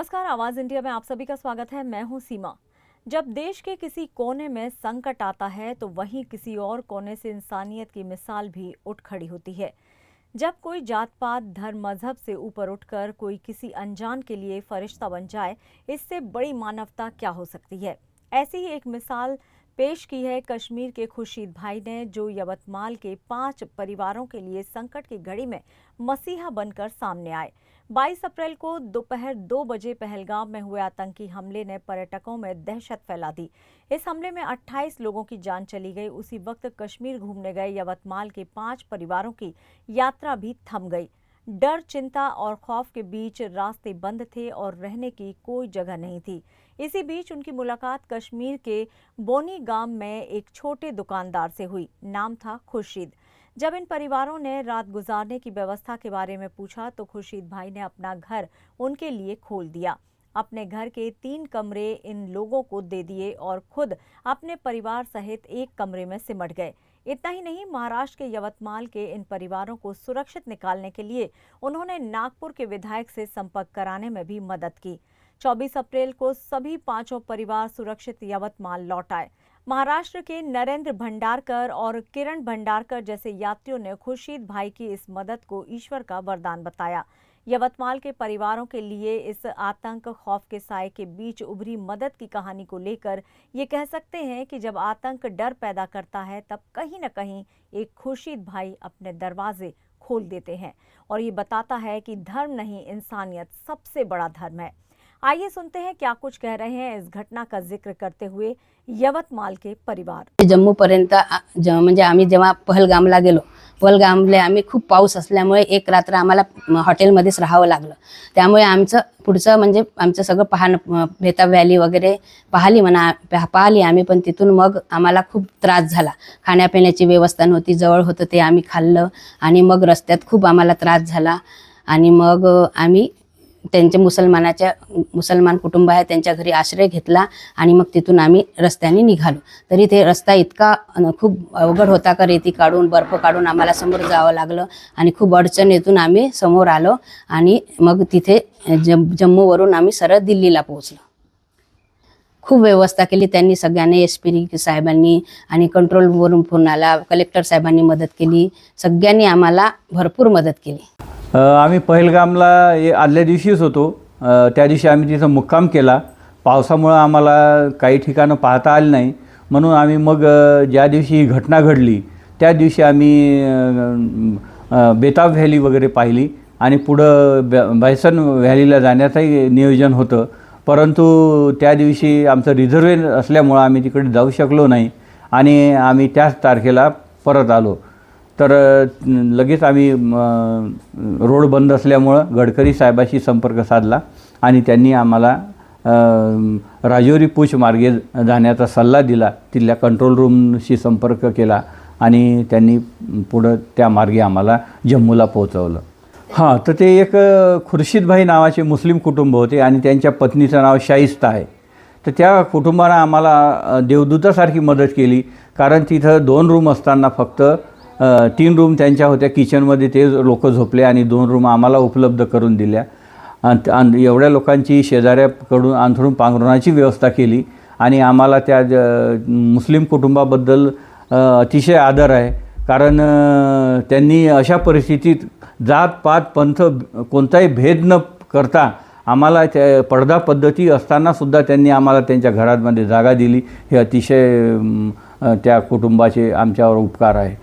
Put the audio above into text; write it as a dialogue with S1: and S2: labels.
S1: नमस्कार, आवाज इंडिया में आप सभी का स्वागत है। मैं हूं सीमा। जब देश के किसी कोने में संकट आता है तो वहीं किसी और कोने से इंसानियत की मिसाल भी उठ खड़ी होती है। जब कोई जात पात धर्म मजहब से ऊपर उठकर कोई किसी अनजान के लिए फरिश्ता बन जाए, इससे बड़ी मानवता क्या हो सकती है। ऐसी ही एक मिसाल पेश की है कश्मीर के खुर्शीद भाई ने, जो यवतमाल के 5 परिवारों के लिए संकट की घड़ी में मसीहा बनकर सामने आए। 22 अप्रैल को दोपहर 2 बजे पहलगाम में हुए आतंकी हमले ने पर्यटकों में दहशत फैला दी। इस हमले में 28 लोगों की जान चली गई। उसी वक्त कश्मीर घूमने गए यवतमाल के 5 परिवारों की यात्रा भी थम गई। डर, चिंता और खौफ के बीच रास्ते बंद थे और रहने की कोई जगह नहीं थी। इसी बीच उनकी मुलाकात कश्मीर के बोनी गांव में एक छोटे दुकानदार से हुई। नाम था खुर्शीद। जब इन परिवारों ने रात गुजारने की व्यवस्था के बारे में पूछा तो खुर्शीद भाई ने अपना घर उनके लिए खोल दिया। अपने घर के 3 कमरे इन लोगों को दे दिए और खुद अपने परिवार सहित एक कमरे में सिमट गए। इतना ही नहीं, महाराष्ट्र के यवतमाल के इन परिवारों को सुरक्षित निकालने के लिए उन्होंने नागपुर के विधायक से संपर्क कराने में भी मदद की। 24 अप्रैल को सभी 5 परिवार सुरक्षित यवतमाल लौट आए। महाराष्ट्र के नरेंद्र भंडारकर और किरण भंडारकर जैसे यात्रियों ने खुर्शीद भाई की इस मदद को ईश्वर का वरदान बताया। यवतमाल के परिवारों के लिए इस आतंक खौफ के साए के बीच उभरी मदद की कहानी को लेकर ये कह सकते हैं कि जब आतंक डर पैदा करता है तब कहीं न कहीं एक खुर्शीद भाई अपने दरवाजे खोल देते हैं और ये बताता है कि धर्म नहीं, इंसानियत सबसे बड़ा धर्म है। आइए सुनते हैं क्या कुछ कह रहे हैं इस घटना का जिक्र करते हुए यवतमाल के परिवार।
S2: जम्मू पर्यंत म्हणजे आम्ही जेव्हा पहलगामला गेलो, पहलगामला आम्ही खूप पाऊस असल्यामुळे एक रात्र आम्हाला हॉटेलमध्येच राहावं लागलं। त्यामुळे आमचं पुढचं म्हणजे आमचं सगळं पाहणं, बेताब व्हॅली वगैरे पाहिली आम्ही, पण तिथून मग आम्हाला खूप त्रास झाला। खाण्यापिण्याची व्यवस्था नव्हती, जवळ होतं ते आम्ही खाल्लं आणि मग रस्त्यात खूप आम्हाला त्रास झाला आणि मग आम्ही त्यांचे मुसलमान कुटुंब आहे त्यांच्या घरी आश्रय घेतला आणि मग तिथून आम्ही रस्त्याने निघालो। तरी ते रस्ता इतका खूप अवघड होता का रेती काढून बर्फ काढून आम्हाला समोर जावं लागलं आणि खूप अडचणीतून आम्ही समोर आलो आणि मग तिथे जम्मूवरून आम्ही सरळ दिल्लीला पोहोचलो। खूप व्यवस्था केली त्यांनी, सगळ्यांनी एसपी साहेबांनी आणि कंट्रोलवरून फोन आला, कलेक्टर साहेबांनी मदत केली, सगळ्यांनी आम्हाला भरपूर मदत केली।
S3: आम्ही पहलगामला आदल्या दिवशीच होतो। त्या दिवशी आम्ही तिथं मुक्काम केला। पावसामुळे आम्हाला काही ठिकाणं पाहता आली नाही, म्हणून आम्ही मग ज्या दिवशी ही घटना घडली त्या दिवशी आम्ही बेताब व्हॅली वगैरे पाहिली आणि पुढं बायसन व्हॅलीला जाण्याचंही नियोजन होतं, परंतु त्या दिवशी आमचं रिझर्वेशन असल्यामुळं आम्ही तिकडे जाऊ शकलो नाही आणि आम्ही त्याच तारखेला परत आलो। तर लगेच आम्ही रोड बंद असल्यामुळं गडकरी साहेबाशी संपर्क साधला आणि त्यांनी आम्हाला राजौरी पूछ मार्गे जाण्याचा सल्ला दिला। तिथल्या कंट्रोल रूमशी संपर्क केला आणि त्यांनी पुढं त्या मार्गे आम्हाला जम्मूला पोहोचवलं। हां, तर ते एक खुर्शीद भाई नावाचे मुस्लिम कुटुंब होते आणि त्यांच्या पत्नीचं नाव शाइस्ता आहे। तर त्या कुटुंबानं आम्हाला देवदूतासारखी मदत केली, कारण तिथं 2 रूम असताना फक्त 3 रूम त्यांच्या होत्या, किचनमध्ये ते लोक झोपले आणि 2 रूम आम्हाला उपलब्ध करून दिल्या। एवढ्या लोकांची शेजाऱ्याकडून अंथरूण पांघरुणाची व्यवस्था केली आणि आम्हाला त्या मुस्लिम कुटुंबाबद्दल अतिशय आदर आहे, कारण त्यांनी अशा परिस्थितीत जात पात पंथ कोणताही भेद न करता आम्हाला त्या पडदा पद्धती असतानासुद्धा त्यांनी आम्हाला त्यांच्या घरामध्ये जागा दिली। हे अतिशय त्या कुटुंबाचे आमच्यावर उपकार आहे।